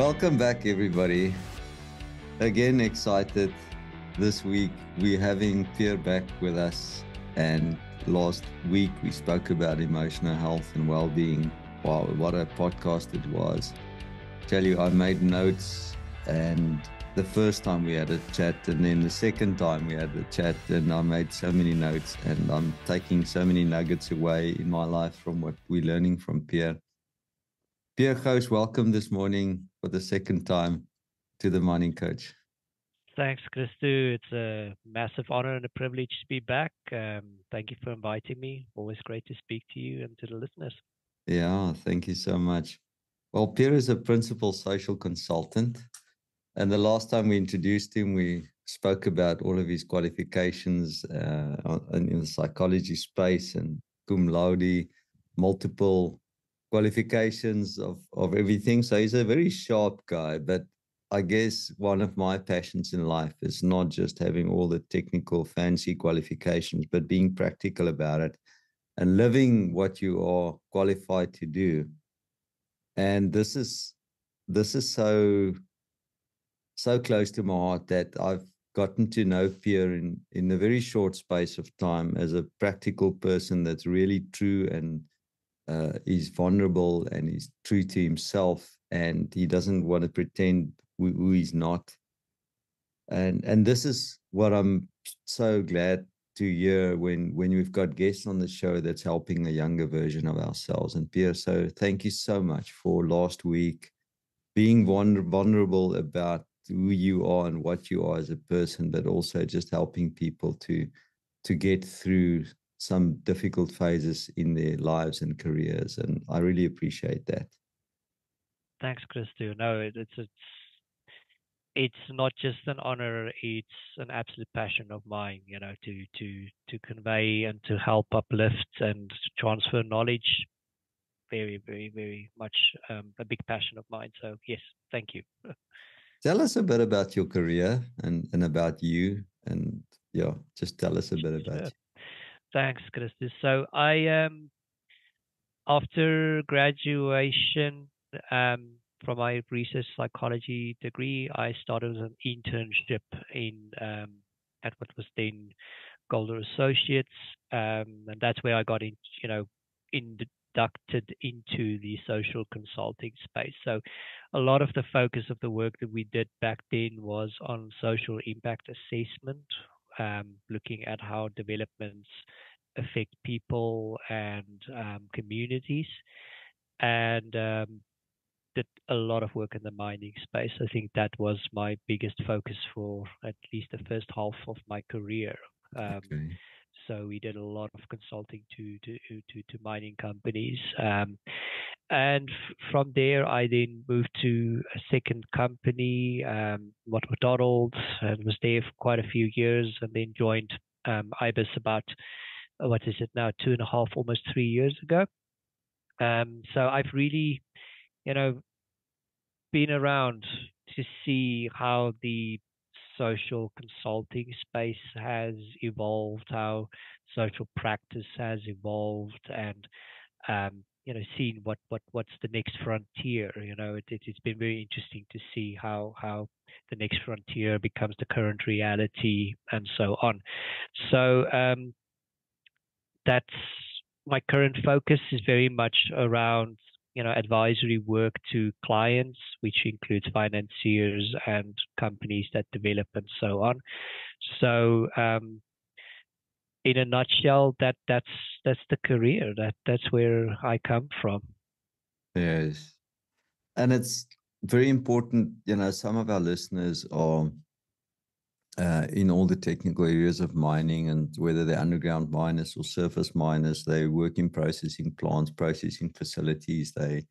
Welcome back, everybody. Again, excited. This week, we're having Pierre back with us. And last week, we spoke about emotional health and well-being. Wow, what a podcast it was. Tell you, I made notes, and the first time we had a chat, and then the second time we had a chat, and I made so many notes, and I'm taking so many nuggets away in my life from what we're learning from Pierre. Pierre Gouws, welcome this morning for the second time to the Morning Coach. Thanks, Christo. It's a massive honor and a privilege to be back. Thank you for inviting me. Always great to speak to you and to the listeners. Yeah, thank you so much. Well, Pierre is a principal social consultant. And the last time we introduced him, we spoke about all of his qualifications in the psychology space and cum laude, multiple qualifications of everything. So he's a very sharp guy. But I guess one of my passions in life is not just having all the technical, fancy qualifications, but being practical about it and living what you are qualified to do. And this is so close to my heart that I've gotten to know Pierre in a very short space of time as a practical person that's really true and he's vulnerable and he's true to himself, and he doesn't want to pretend who he's not. And this is what I'm so glad to hear when we've got guests on the show that's helping a younger version of ourselves. And Pierre, so thank you so much for last week being vulnerable about who you are and what you are as a person, but also just helping people to get through some difficult phases in their lives and careers. And I really appreciate that. Thanks, Christo. No, it's not just an honor; it's an absolute passion of mine. To convey and to help uplift and to transfer knowledge. Very, very, very much a big passion of mine. So yes, thank you. Tell us a bit about your career and about you. And yeah, just tell us a bit about Sure. you. Thanks, Christo. So I after graduation from my research psychology degree, I started an internship in at what was then Golder Associates, and that's where I got inducted into the social consulting space. So a lot of the focus of the work that we did back then was on social impact assessment, looking at how developments affect people and communities, and did a lot of work in the mining space. I think that was my biggest focus for at least the first half of my career. Um, Okay. so we did a lot of consulting to mining companies, and from there I then moved to a second company, what McDonald's, and was there for quite a few years, and then joined IBIS about what is it now, 2.5, almost 3 years ago. So I've really, you know, been around to see how the social consulting space has evolved, how social practice has evolved, and seen what's the next frontier. It's been very interesting to see how the next frontier becomes the current reality, and so on. So that's my current focus is very much around advisory work to clients, which includes financiers and companies that develop and so on. So in a nutshell, that's the career. That's where I come from. Yes. And it's very important, some of our listeners are in all the technical areas of mining, and whether they're underground miners or surface miners, they work in processing plants, processing facilities, they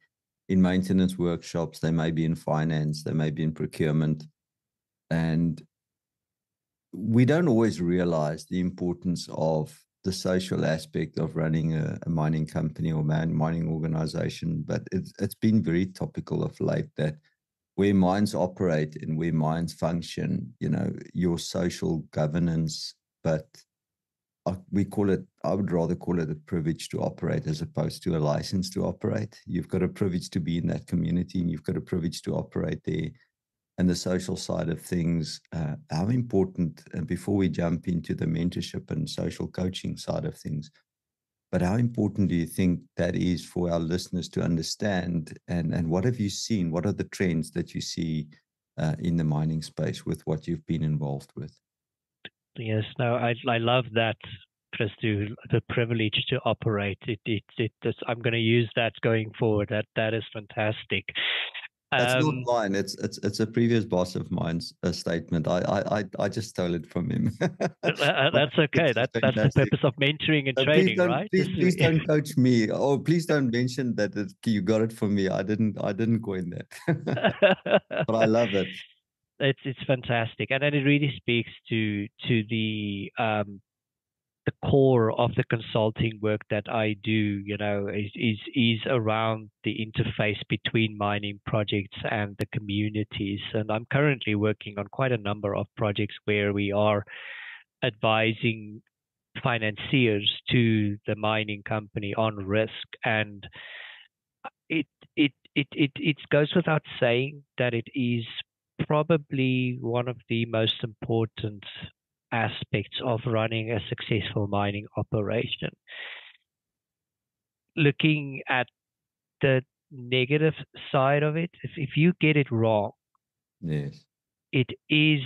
in maintenance workshops, they may be in finance, they may be in procurement. And we don't always realize the importance of the social aspect of running a mining company or mining organization. But it's been very topical of late that where mines operate and where mines function, your social governance. But we call it, I would rather call it a privilege to operate as opposed to a license to operate. You've got a privilege to be in that community, and you've got a privilege to operate there. And the social side of things, how important, and before we jump into the mentorship and social coaching side of things, but how important do you think that is for our listeners to understand? And what have you seen? What are the trends that you see in the mining space with what you've been involved with? Yes, no, I love that, Christo, the privilege to operate. I'm going to use that going forward. That is fantastic. That's not Um, mine. It's a previous boss of mine's statement. I just stole it from him. that's okay. It's That's the fantastic. purpose of mentoring and Please training, don't right? please don't coach me. Oh, please don't mention that you got it from me. I didn't coin that. But I love it. It's fantastic, and then it really speaks to the core of the consulting work that I do, is around the interface between mining projects and the communities. And I'm currently working on quite a number of projects where we are advising financiers to the mining company on risk. And it goes without saying that it is probably one of the most important aspects of running a successful mining operation. Looking at the negative side of it, if you get it wrong, Yes. it is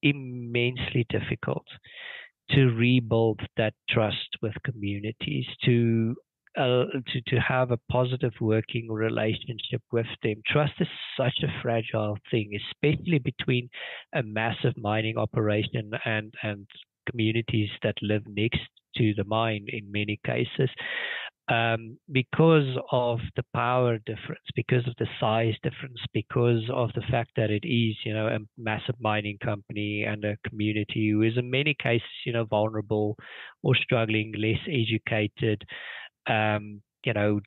immensely difficult to rebuild that trust with communities, to have a positive working relationship with them. Trust is such a fragile thing, especially between a massive mining operation and communities that live next to the mine in many cases. Because of the power difference, because of the size difference, because of the fact that it is, a massive mining company and a community who is in many cases, vulnerable or struggling, less educated, um, you know,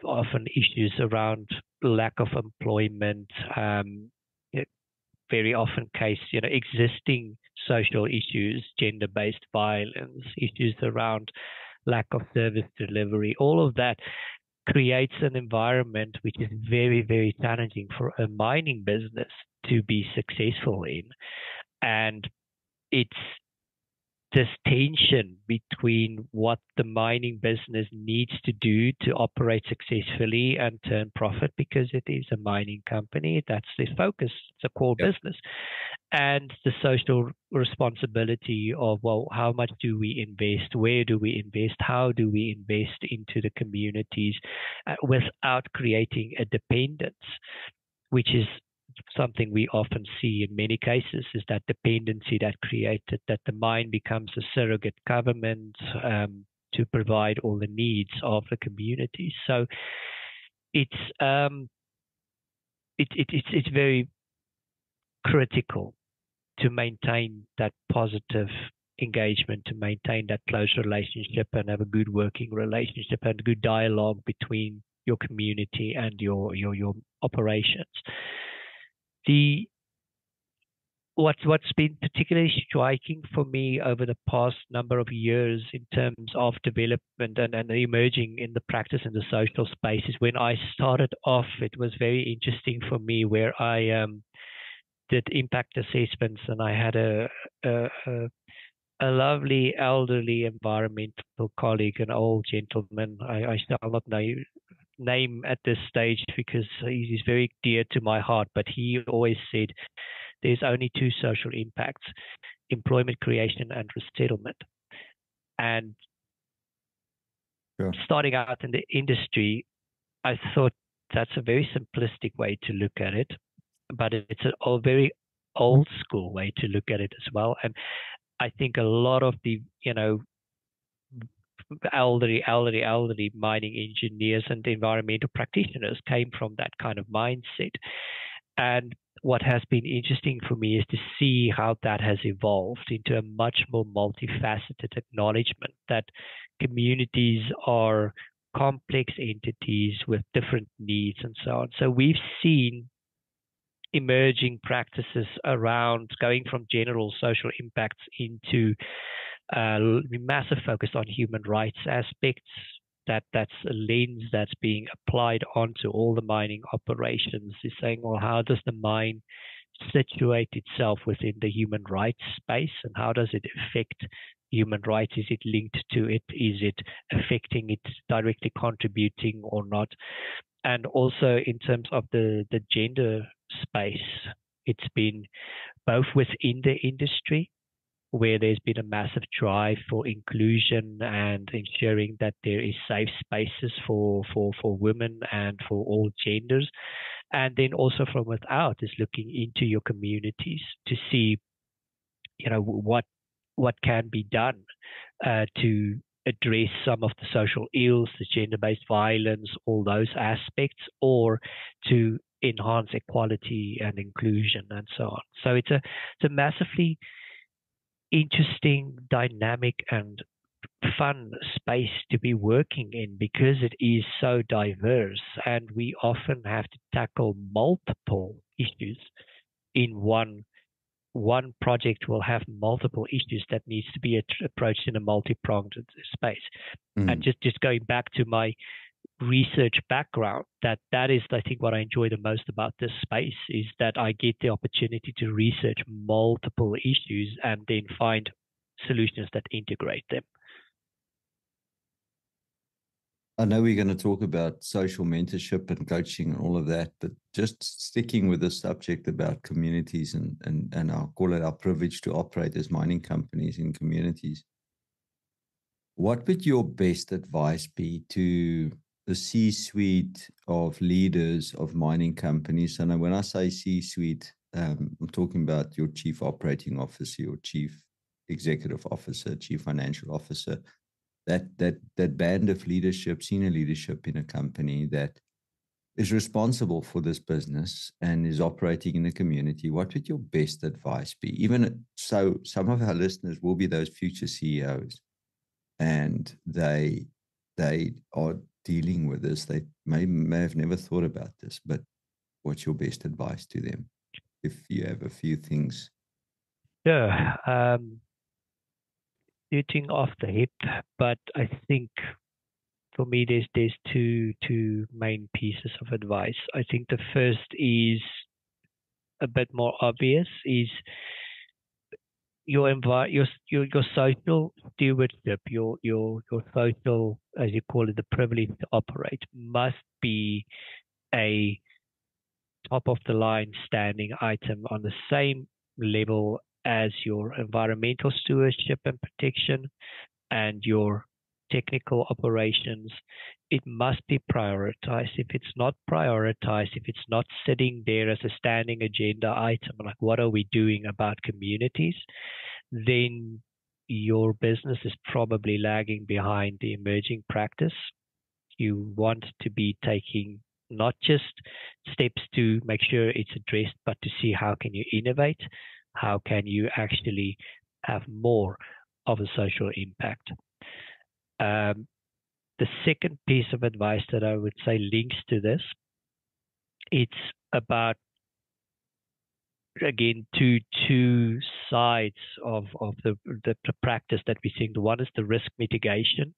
often issues around lack of employment, very often case, existing social issues, gender-based violence, issues around lack of service delivery, all of that creates an environment which is very, very challenging for a mining business to be successful in. And it's this tension between what the mining business needs to do to operate successfully and turn profit, because it is a mining company. That's their focus. It's a core business. And the social responsibility of, well, how much do we invest? Where do we invest? How do we invest into the communities without creating a dependence, which is something we often see in many cases, is that dependency that created, that the mine becomes a surrogate government to provide all the needs of the community. So it's very critical to maintain that positive engagement, to maintain that close relationship and have a good working relationship and good dialogue between your community and your operations. What's been particularly striking for me over the past number of years in terms of development and emerging in the practice in the social space is, when I started off, it was very interesting for me, where I did impact assessments, and I had a lovely elderly environmental colleague, an old gentleman. I shall not name at this stage because he's very dear to my heart, but he always said there's only two social impacts: employment creation and resettlement. And starting out in the industry, I thought that's a very simplistic way to look at it, but it's a very old school way to look at it as well. And I think a lot of the, elderly mining engineers and environmental practitioners came from that kind of mindset. And what has been interesting for me is to see how that has evolved into a much more multifaceted acknowledgement that communities are complex entities with different needs and so on. So we've seen emerging practices around going from general social impacts into massive focus on human rights aspects. That's a lens that's being applied onto all the mining operations. Is saying, well, how does the mine situate itself within the human rights space, and how does it affect human rights? Is it linked to it? Is it affecting it, directly contributing or not? And also in terms of the gender space, it's been both within the industry, where there's been a massive drive for inclusion and ensuring that there is safe spaces for women and for all genders. And then also from without is looking into your communities to see, what can be done to address some of the social ills, the gender-based violence, all those aspects, or to enhance equality and inclusion and so on. So it's a massively interesting, dynamic, and fun space to be working in because it is so diverse, and we often have to tackle multiple issues in one project. Will have multiple issues that needs to be approached in a multi-pronged space. And just going back to my research background, that is, I think, what I enjoy the most about this space is that I get the opportunity to research multiple issues and then find solutions that integrate them. I know we're going to talk about social mentorship and coaching and all of that, but just sticking with the subject about communities and I'll call it our privilege to operate as mining companies in communities. What would your best advice be to the C-suite of leaders of mining companies? And when I say C-suite, I'm talking about your chief operating officer, your chief executive officer, chief financial officer, that band of leadership, senior leadership in a company that is responsible for this business and is operating in a community. What would your best advice be? Even so, some of our listeners will be those future CEOs, and they are dealing with this. They may have never thought about this, but what's your best advice to them if you have a few things? Yeah. Shooting off the hip, but I think for me there's two main pieces of advice. I think the first is a bit more obvious, is your social stewardship, your social, as you call it, the privilege to operate, must be a top of the line standing item on the same level as your environmental stewardship and protection and your technical operations. It must be prioritized. If it's not prioritized, if it's not sitting there as a standing agenda item, like what are we doing about communities, then your business is probably lagging behind the emerging practice. You want to be taking not just steps to make sure it's addressed, but to see how can you innovate, how can you actually have more of a social impact. The second piece of advice that I would say links to this, it's about, again, two sides of the practice that we're seeing. The one is the risk mitigation,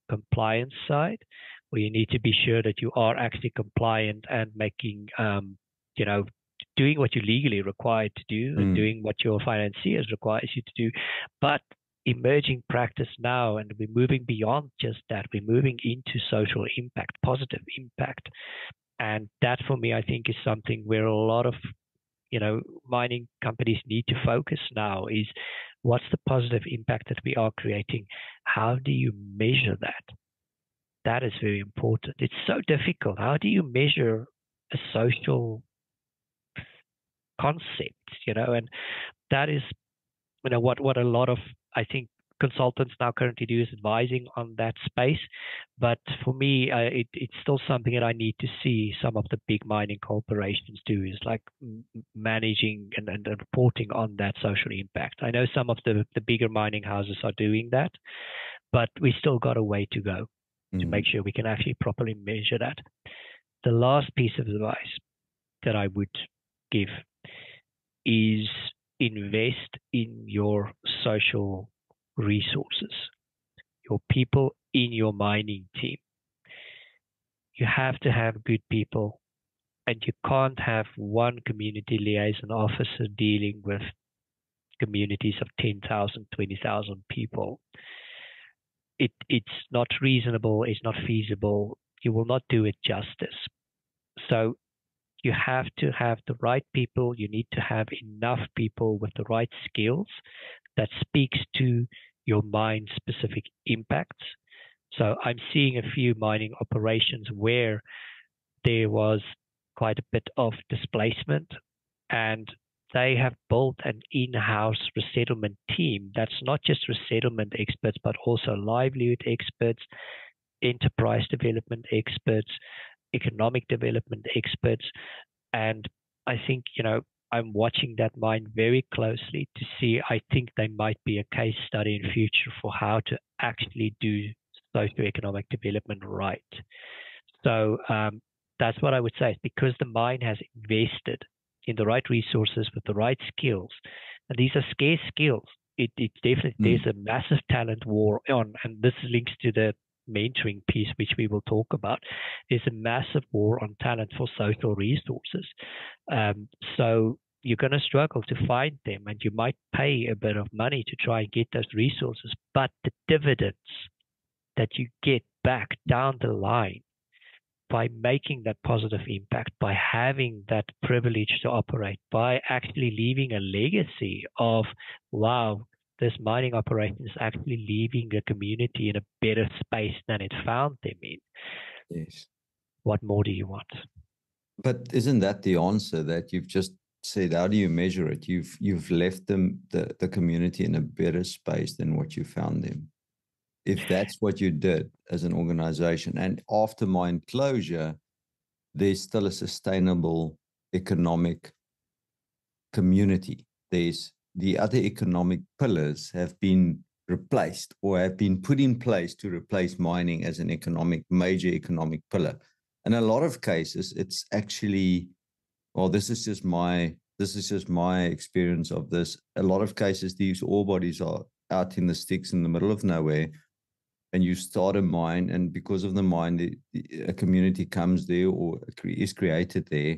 compliance side, where you need to be sure that you are actually compliant and making, doing what you're legally required to do and doing what your financiers requires you to do. But emerging practice now, and we're moving beyond just that. We're moving into social impact, positive impact. And that, for me, I think is something where a lot of, mining companies need to focus now, is what's the positive impact that we are creating? How do you measure that? That is very important. It's so difficult. How do you measure a social concept, and that is, what a lot of, I think, consultants now currently do is advising on that space. But for me, it's still something that I need to see some of the big mining corporations do, is like managing and reporting on that social impact. I know some of the bigger mining houses are doing that, but we still got a way to go to make sure we can actually properly measure that. The last piece of advice that I would give is invest in your social resources, your people in your mining team. You have to have good people, and you can't have one community liaison officer dealing with communities of 10,000, 20,000 people. It's not reasonable, it's not feasible. You will not do it justice. So you have to have the right people. You need to have enough people with the right skills that speaks to your mine specific impacts. So I'm seeing a few mining operations where there was quite a bit of displacement, and they have built an in-house resettlement team that's not just resettlement experts, but also livelihood experts, enterprise development experts, economic development experts. And I think, I'm watching that mine very closely to see. I think they might be a case study in future for how to actually do socioeconomic development right. So that's what I would say. Because the mine has invested in the right resources with the right skills, and these are scarce skills. It definitely there's a massive talent war on, and this links to the mentoring piece, which we will talk about. There's a massive war on talent for social resources. So you're going to struggle to find them, and you might pay a bit of money to try and get those resources, but the dividends that you get back down the line by making that positive impact, by having that privilege to operate, by actually leaving a legacy of, wow, this mining operation is actually leaving the community in a better space than it found them in. Yes. What more do you want? But isn't that the answer that you've just said? How do you measure it? You've left them, the community, in a better space than what you found them. If that's what you did as an organization, and after mine closure, there's still a sustainable economic community. There's the other economic pillars have been replaced or have been put in place to replace mining as an major economic pillar. In a lot of cases, it's actually, well, this is just my experience of this. A lot of cases, these ore bodies are out in the sticks in the middle of nowhere, and you start a mine, and because of the mine, a community comes there or is created there.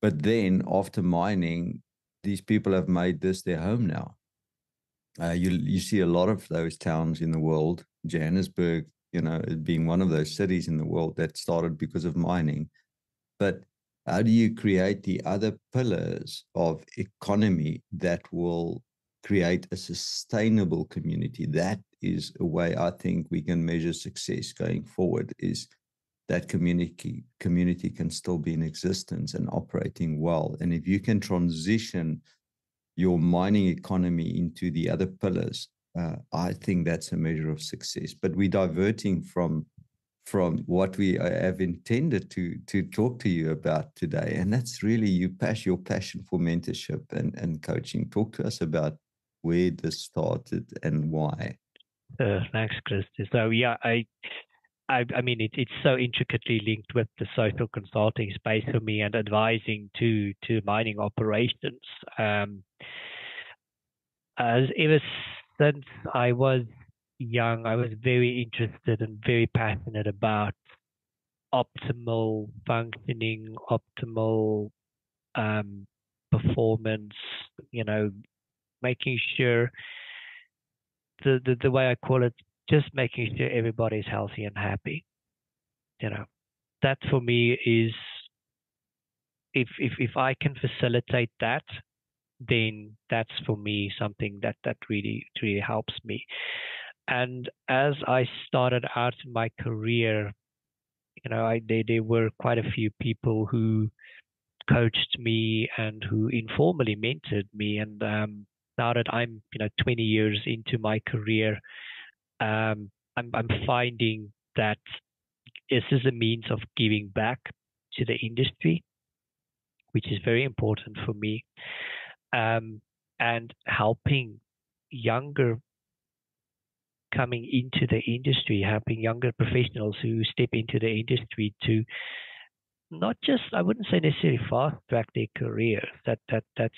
But then after mining, these people have made this their home now. You see a lot of those towns in the world, Johannesburg, being one of those cities in the world that started because of mining. But how do you create the other pillars of economy that will create a sustainable community? That is a way I think we can measure success going forward, is that community can still be in existence and operating well. And if you can transition your mining economy into the other pillars, I think that's a measure of success. But we're diverting from what we have intended to talk to you about today, and that's really your passion for mentorship and coaching. Talk to us about where this started and why. Thanks, Chris. So yeah, I mean, it's so intricately linked with the social consulting space for me and advising to mining operations. As ever since I was young, I was very interested and very passionate about optimal functioning, optimal performance. Making sure the way I call it, just making sure everybody's healthy and happy. That for me is, if I can facilitate that, then that's for me something that really helps me. And as I started out in my career, there were quite a few people who coached me and who informally mentored me. And now that I'm 20 years into my career, I'm finding that this is a means of giving back to the industry, which is very important for me, and helping younger coming into the industry, helping younger professionals who step into the industry to not just, I wouldn't say necessarily fast track their career. That's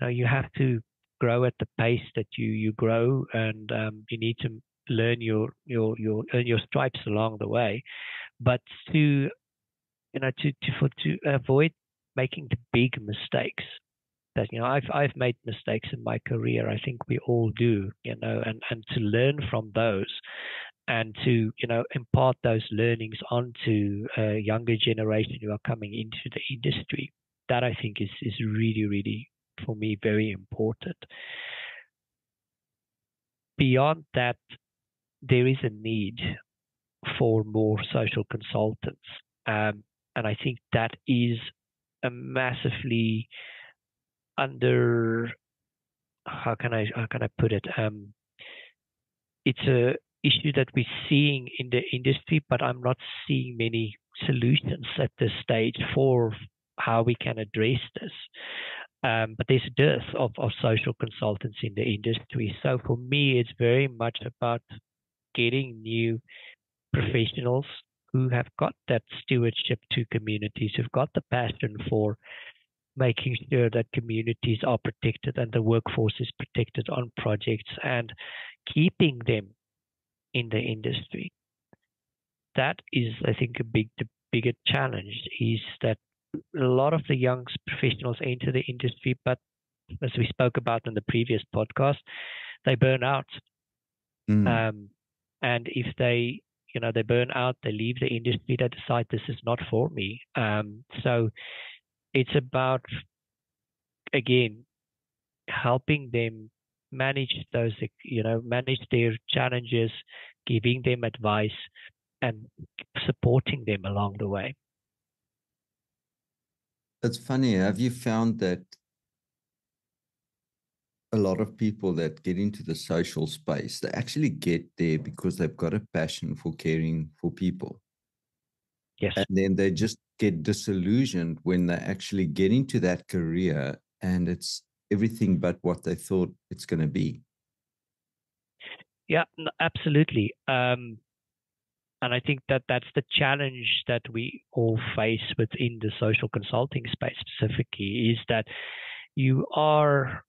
you have to grow at the pace that you grow, and you need to learn earn your stripes along the way. But to to avoid making the big mistakes that I've made mistakes in my career. I think we all do, and to learn from those and to impart those learnings onto a younger generation who are coming into the industry. That I think is really, really, for me, very important. Beyond that, there is a need for more social consultants, and I think that is a massively under how can I put it? It's a issue that we're seeing in the industry, but I'm not seeing many solutions at this stage for how we can address this. But there's a dearth of social consultants in the industry. So for me, it's very much about getting new professionals who have got that stewardship to communities, who've got the passion for making sure that communities are protected and the workforce is protected on projects and keeping them in the industry. That is, I think, the bigger challenge is that a lot of the young professionals enter the industry, but as we spoke about in the previous podcast, they burn out. And if they burn out, they leave the industry, they decide this is not for me. So it's about, again, helping them manage those, manage their challenges, giving them advice and supporting them along the way. It's funny. Have you found that a lot of people that get into the social space, they actually get there because they've got a passion for caring for people? Yes. And then they just get disillusioned when they actually get into that career and it's everything but what they thought it's going to be. Yeah, absolutely. And I think that that's the challenge that we all face within the social consulting space specifically, is that you are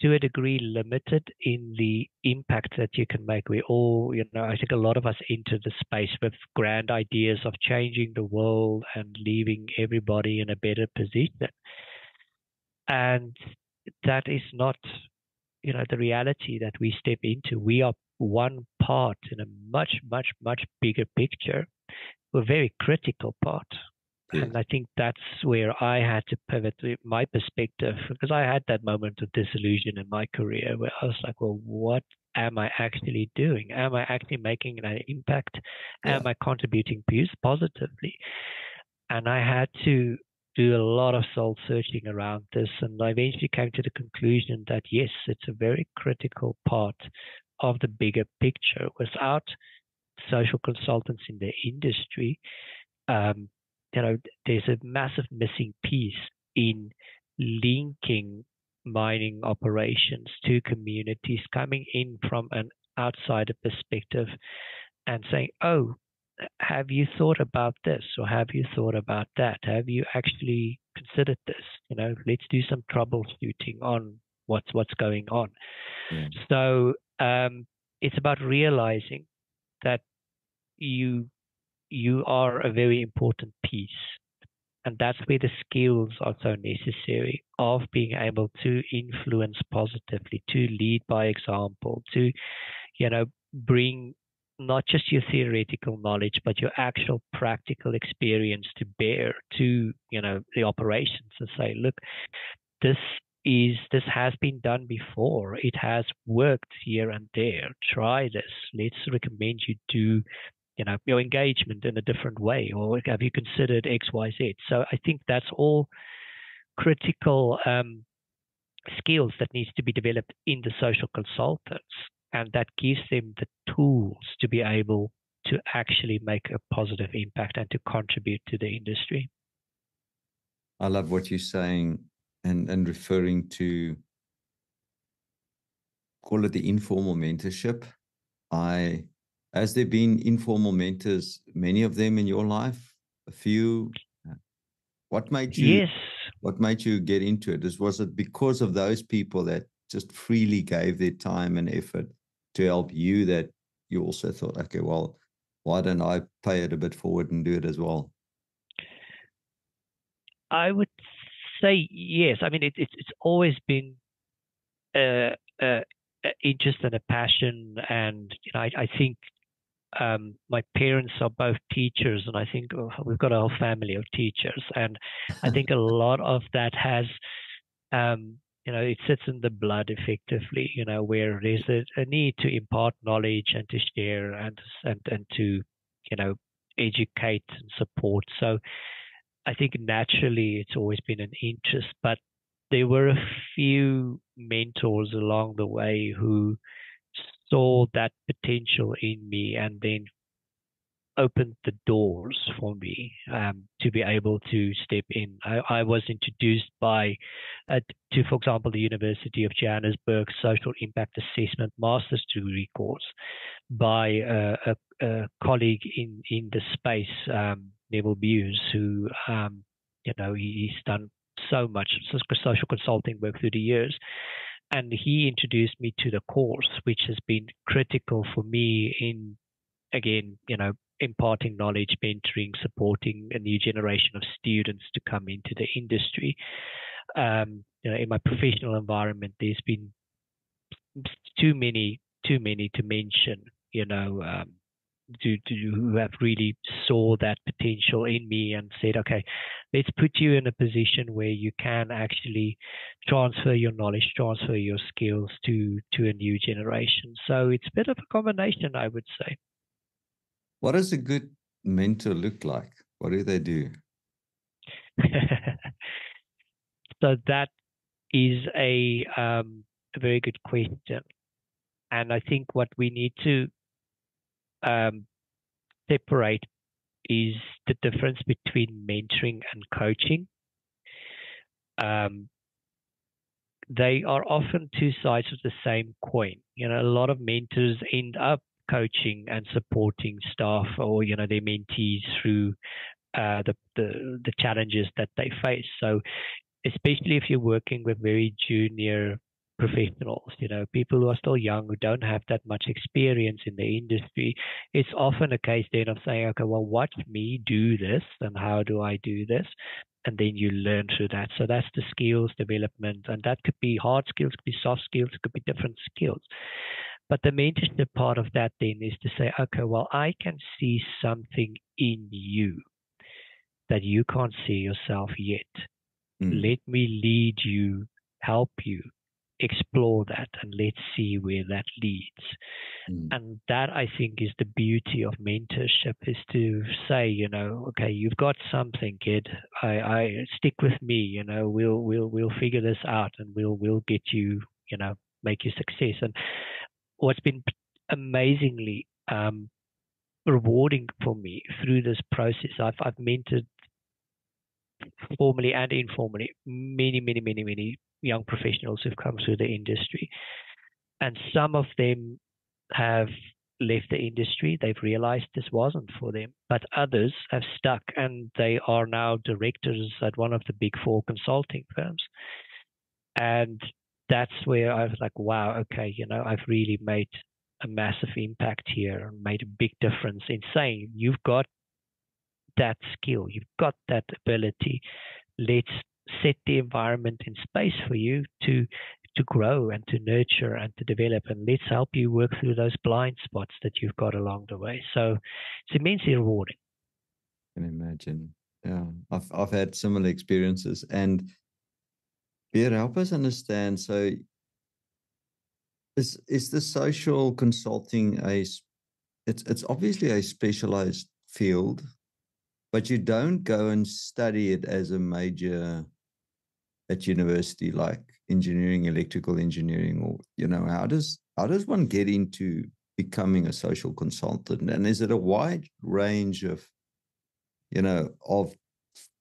to a degree limited in the impact that you can make. We all, I think a lot of us enter the space with grand ideas of changing the world and leaving everybody in a better position. And that is not, the reality that we step into. We are one part in a much, much, much bigger picture, a very critical part. Yeah. And I think that's where I had to pivot my perspective, because I had that moment of disillusion in my career where I was like, well, what am I actually doing? Am I actually making an impact? Yeah. Am I contributing positively? And I had to do a lot of soul searching around this, and I eventually came to the conclusion that yes, it's a very critical part of the bigger picture. Without social consultants in the industry, there's a massive missing piece in linking mining operations to communities, coming in from an outsider perspective and saying, oh, have you thought about this, or have you thought about that? Have you actually considered this? Let's do some troubleshooting on what's going on. Yeah. So it's about realizing that you are a very important piece, and that's where the skills are so necessary, of being able to influence positively, to lead by example, to bring not just your theoretical knowledge, but your actual practical experience to bear to, the operations, and say, look, this has been done before. It has worked here and there. Try this. Let's recommend you do, your engagement in a different way, or have you considered X, Y, Z? So I think that's all critical skills that needs to be developed in the social consultants. And that gives them the tools to be able to actually make a positive impact and to contribute to the industry. I love what you're saying and referring to, call it the informal mentorship. Has there been informal mentors, many of them in your life? A few? What made you? Yes. What made you get into it? Was it because of those people that just freely gave their time and effort to help you, that you also thought, okay, well, why don't I pay it a bit forward and do it as well? I would say yes. I mean, it's always been a, a, a interest and a passion, and I think my parents are both teachers, and I think we've got a whole family of teachers, and I think a lot of that has, it sits in the blood effectively, where there's a need to impart knowledge and to share and to, educate and support. So I think naturally it's always been an interest, but there were a few mentors along the way who saw that potential in me and then opened the doors for me to be able to step in. I was introduced to, for example, the University of Johannesburg Social Impact Assessment Master's Degree course by a colleague in the space, Pierre Gouws, who, he's done so much social consulting work through the years. And he introduced me to the course, which has been critical for me in, again, imparting knowledge, mentoring, supporting a new generation of students to come into the industry. In my professional environment, there's been too many to mention, who have really saw that potential in me and said, okay, let's put you in a position where you can actually transfer your knowledge, transfer your skills to a new generation. So it's a bit of a combination, I would say. What does a good mentor look like? What do they do? So that is a very good question. And I think what we need to separate is the difference between mentoring and coaching. They are often two sides of the same coin. A lot of mentors end up coaching and supporting staff or their mentees through the challenges that they face. So especially if you're working with very junior professionals, people who are still young, who don't have that much experience in the industry, it's often a case then of saying, okay, well, watch me do this and how do I do this? And then you learn through that. So that's the skills development. And that could be hard skills, could be soft skills, it could be different skills. But the mentorship part of that then is to say, okay, well, I can see something in you that you can't see yourself yet. Let me lead you, help you explore that, and let's see where that leads. And that, I think, is the beauty of mentorship, is to say, okay, you've got something, kid. I stick with me. We'll figure this out, and we'll get you, make you success. And what's been amazingly rewarding for me through this process, I've mentored formally and informally many young professionals who've come through the industry, and some of them have left the industry. They've realized this wasn't for them, but others have stuck, and they are now directors at one of the big four consulting firms. And that's where I was like, wow, okay, I've really made a massive impact here and made a big difference in saying, you've got that skill, you've got that ability. Let's set the environment in space for you to grow and to nurture and to develop, and let's help you work through those blind spots that you've got along the way. So it's immensely rewarding. I can imagine. Yeah, I've had similar experiences. And Pierre, help us understand. So is the social consulting it's obviously a specialized field, but you don't go and study it as a major at university, like engineering, electrical engineering, or how does one get into becoming a social consultant? And is it a wide range of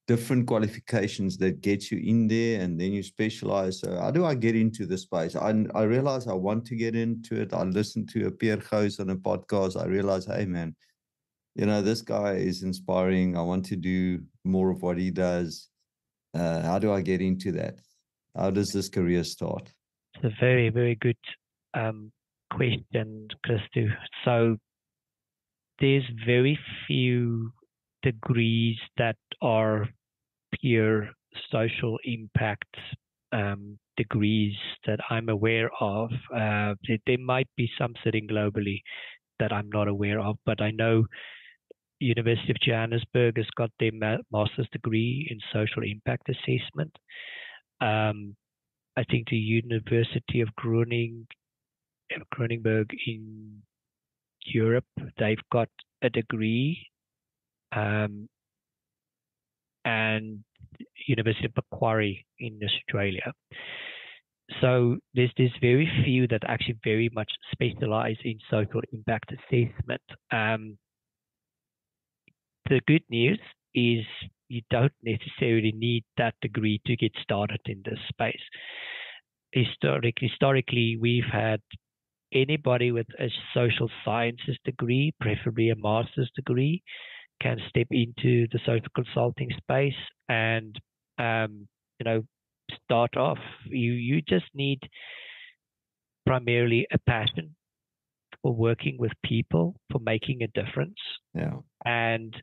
different qualifications that get you in there, and then you specialize? So how do I get into the space? I realize I want to get into it. I listened to a Pierre Gouws on a podcast. I realized, hey man, this guy is inspiring. I want to do more of what he does. How do I get into that? How does this career start? It's a very, very good question, Christo. So there's very few degrees that are pure social impact degrees that I'm aware of. There might be some sitting globally that I'm not aware of, but I know University of Johannesburg has got their master's degree in social impact assessment. I think the University of Groningenberg in Europe, they've got a degree, and University of Macquarie in Australia. So there's very few that actually very much specialize in social impact assessment. The good news is you don't necessarily need that degree to get started in this space. Historically, we've had anybody with a social sciences degree, preferably a master's degree, can step into the social consulting space and start off. You just need primarily a passion for working with people, for making a difference. Yeah. And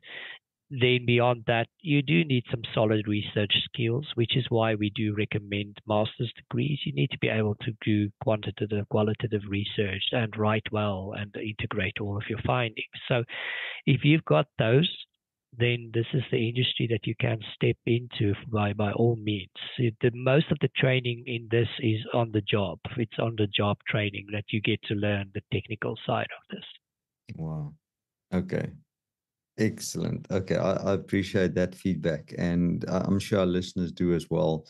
then beyond that, you do need some solid research skills, which is why we do recommend master's degrees. You need to be able to do qualitative research and write well and integrate all of your findings. So if you've got those, then this is the industry that you can step into by all means. Most of the training in this is on the job. It's on the job training that you get to learn the technical side of this. Wow. Okay. Excellent. Okay. I appreciate that feedback, and I'm sure our listeners do as well.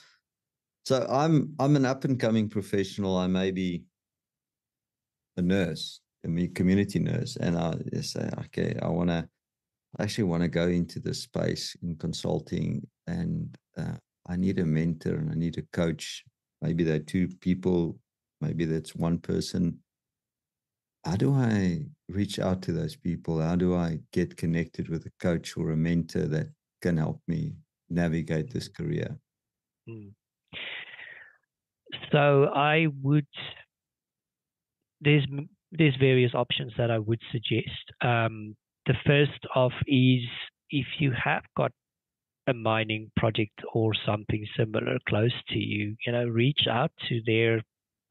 So I'm an up and coming professional. I may be a nurse, a community nurse, and I say, okay, I actually want to go into this space in consulting, and I need a mentor and I need a coach. Maybe they're two people, maybe that's one person. How do I reach out to those people? How do I get connected with a coach or a mentor that can help me navigate this career? So there's various options that I would suggest. The first of is, if you have got a mining project or something similar close to you, reach out to their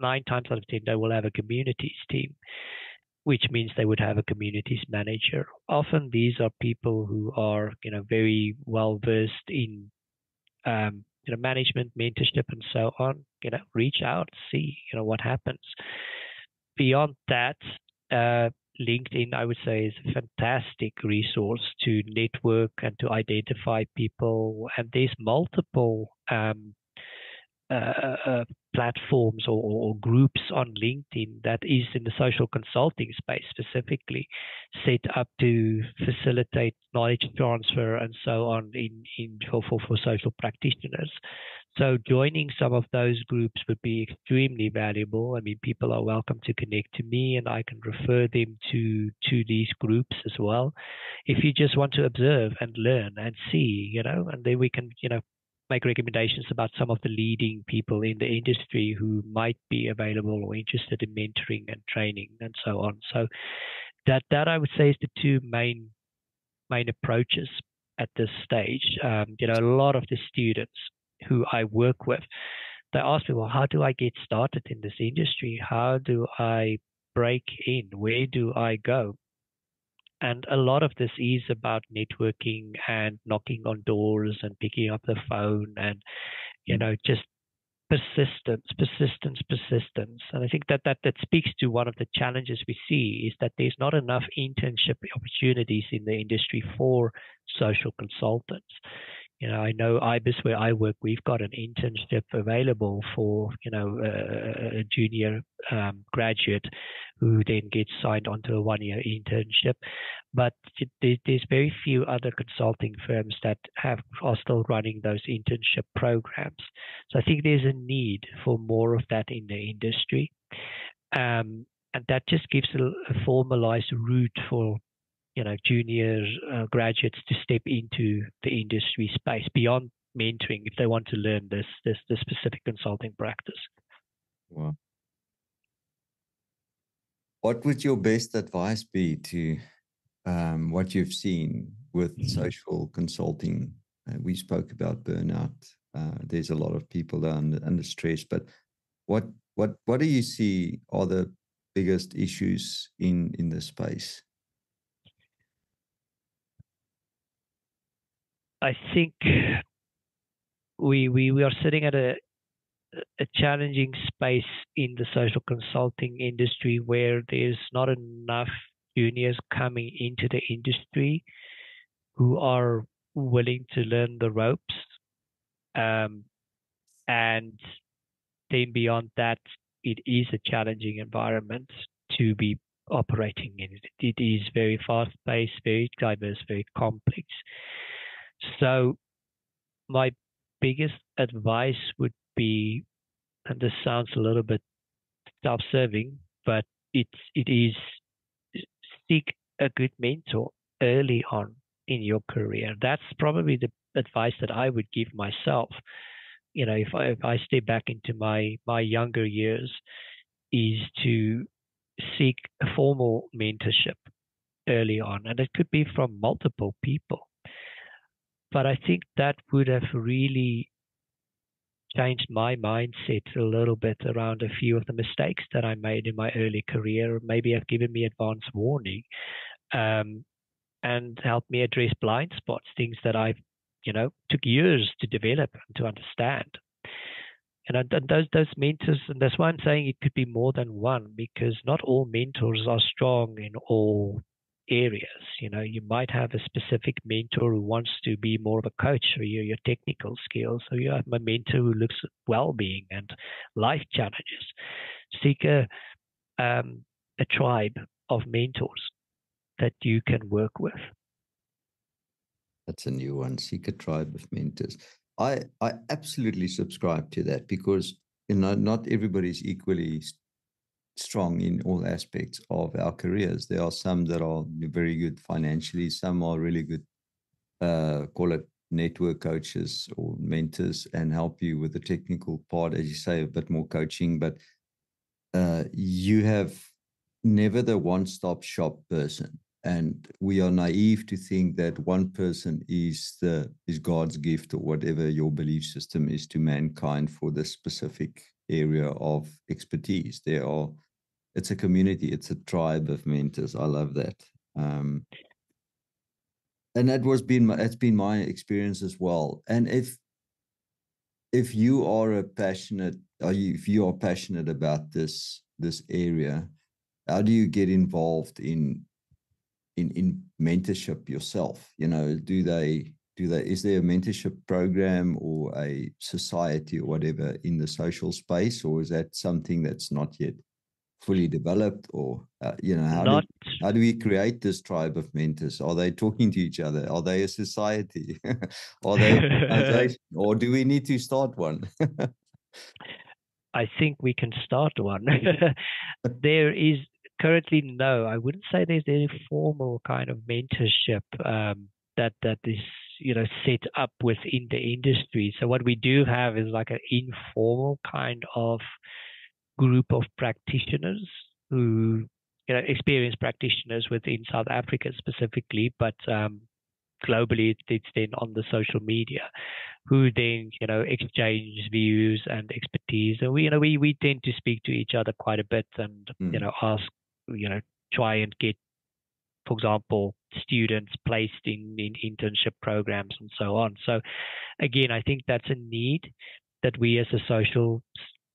9 times out of 10, they will have a communities team, which means they would have a communities manager. Often these are people who are, very well versed in, management, mentorship, and so on. Reach out, see, what happens. Beyond that, LinkedIn, I would say, is a fantastic resource to network and to identify people. And there's multiple platforms or groups on LinkedIn that is in the social consulting space specifically set up to facilitate knowledge transfer and so on for social practitioners. So joining some of those groups would be extremely valuable. I mean, people are welcome to connect to me, and I can refer them to these groups as well. If you just want to observe and learn and see, and then we can, make recommendations about some of the leading people in the industry who might be available or interested in mentoring and training and so on. So that I would say is the two main approaches at this stage. A lot of the students who I work with, they ask me, well, how do I get started in this industry? How do I break in? Where do I go? And a lot of this is about networking and knocking on doors and picking up the phone and, just persistence. And I think that speaks to one of the challenges we see is that there's not enough internship opportunities in the industry for social consultants. I know IBIS, where I work, we've got an internship available for, a junior graduate who then gets signed onto a 1-year internship. But there's very few other consulting firms that are still running those internship programs. So I think there's a need for more of that in the industry. And that just gives a formalized route for junior graduates to step into the industry space beyond mentoring if they want to learn this specific consulting practice. Wow. What would your best advice be to what you've seen with social consulting? We spoke about burnout. There's a lot of people that are under stress, but what do you see are the biggest issues in this space? I think we are sitting at a challenging space in the social consulting industry where there's not enough juniors coming into the industry who are willing to learn the ropes. Um, and then beyond that, it is a challenging environment to be operating in. It is very fast paced, very diverse, very complex. So my biggest advice would be, and this sounds a little bit self-serving, but it is seek a good mentor early on in your career. That's probably the advice that I would give myself. You know, if I step back into my younger years, is to seek a formal mentorship early on, and it could be from multiple people. But I think that would have really changed my mindset a little bit around a few of the mistakes that I made in my early career. Maybe have given me advance warning, um, and helped me address blind spots, things that I, took years to develop and to understand. And those mentors, and that's why I'm saying it could be more than one, because not all mentors are strong in all areas. You might have a specific mentor who wants to be more of a coach for your technical skills. So you have a mentor who looks at well-being and life challenges. Seek a tribe of mentors that you can work with. That's a new one. Seek a tribe of mentors. I absolutely subscribe to that because not everybody is equally strong in all aspects of our careers. There are some that are very good financially. Some are really good, call it network coaches or mentors, and help you with the technical part, as you say, a bit more coaching. But you have never the one-stop shop person. And we are naive to think that one person is God's gift or whatever your belief system is to mankind for this specific area of expertise. It's a community, it's a tribe of mentors. I love that. And that's been my experience as well. And if you are if you are passionate about this area, how do you get involved in mentorship yourself? Is there a mentorship program or a society or whatever in the social space, or is that something that's not yet fully developed? Or Not how do we create this tribe of mentors? Are they talking to each other? Are they a society? Are they an organization? Or do we need to start one? I think we can start one. There is currently I wouldn't say there's any formal kind of mentorship that is set up within the industry. So what we do have is like an informal kind of group of practitioners who experienced practitioners within South Africa specifically, but globally it's then on the social media, who then exchange views and expertise. And we tend to speak to each other quite a bit, and ask, try and get, for example, students placed in internship programs and so on. So again, I think that's a need that we as a social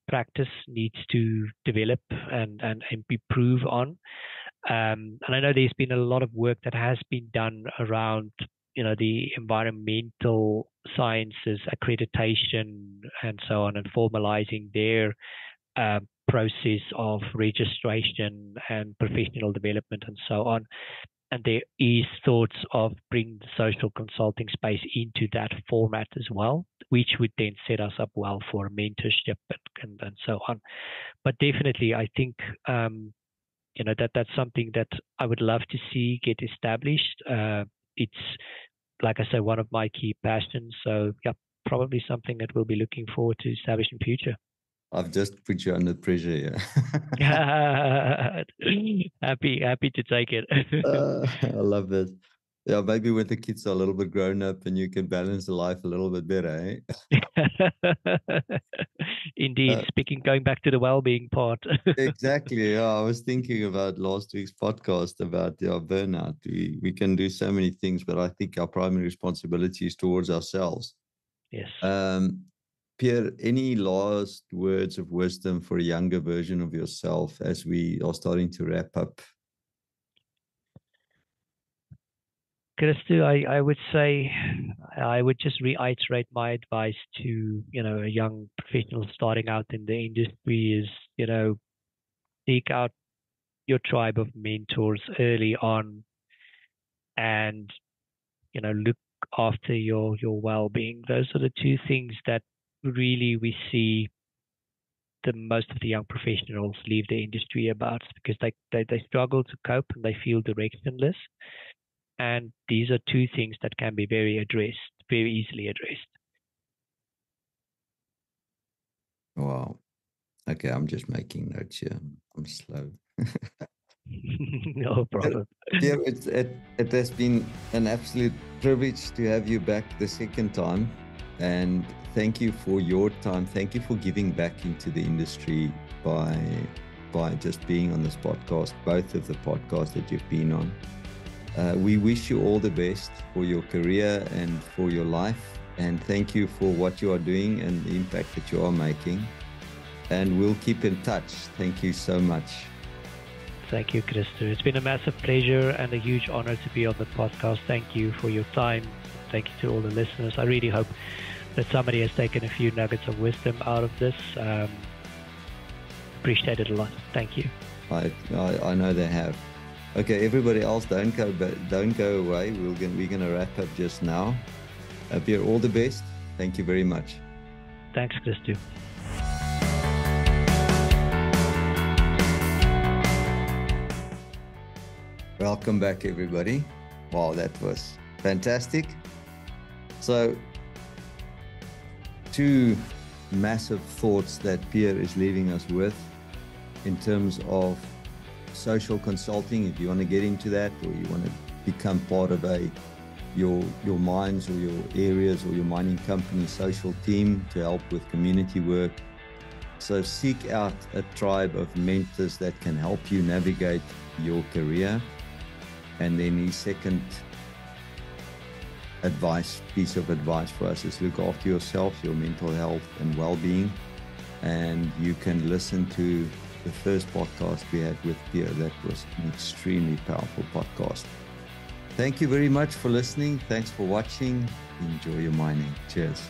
practice needs to develop and improve on. And I know there's been a lot of work that has been done around the environmental sciences accreditation and so on, and formalizing their process of registration and professional development and so on. And there is thoughts of bringing the social consulting space into that format as well, which would then set us up well for mentorship and so on. But definitely, I think that's something that I would love to see get established. It's, like I say, one of my key passions. So yeah, probably something that we'll be looking forward to establish in future. I've just put you under pressure. Happy to take it. I love this. Yeah, maybe when the kids are a little bit grown up and you can balance the life a little bit better, Indeed, going back to the well-being part. Exactly. Yeah, I was thinking about last week's podcast about burnout. We can do so many things, but I think our primary responsibility is towards ourselves. Yes. Pierre, any last words of wisdom for a younger version of yourself as we are starting to wrap up? Christo, I would say I would just reiterate my advice to, a young professional starting out in the industry is, seek out your tribe of mentors early on and, look after your well-being. Those are the two things that really we see the most of the young professionals leave the industry about, because they struggle to cope and they feel directionless. And these are two things that can be very easily addressed. Wow. Okay, I'm just making notes here. I'm slow. No problem. Pierre, it has been an absolute privilege to have you back the second time. And thank you for your time. Thank you for giving back into the industry by just being on this podcast, both of the podcasts that you've been on. We wish you all the best for your career and for your life. And thank you for what you are doing and the impact that you are making. And we'll keep in touch. Thank you so much. Thank you, Christo. It's been a massive pleasure and a huge honor to be on the podcast. Thank you for your time. Thank you to all the listeners. I really hope that somebody has taken a few nuggets of wisdom out of this. Appreciate it a lot. Thank you. I know they have. Okay, everybody else, don't go away. We're gonna wrap up just now. Pierre, all the best. Thank you very much. Thanks, Christo. Welcome back, everybody. Wow, that was fantastic. So, two massive thoughts that Pierre is leaving us with in terms of social consulting. If you want to get into that, or you want to become part of your mines or your areas or your mining company social team to help with community work. So seek out a tribe of mentors that can help you navigate your career. And then his second piece of advice for us is look after yourself, your mental health and well-being. And you can listen to the first podcast we had with Pierre. That was an extremely powerful podcast. Thank you very much for listening. Thanks for watching. Enjoy your mining. Cheers.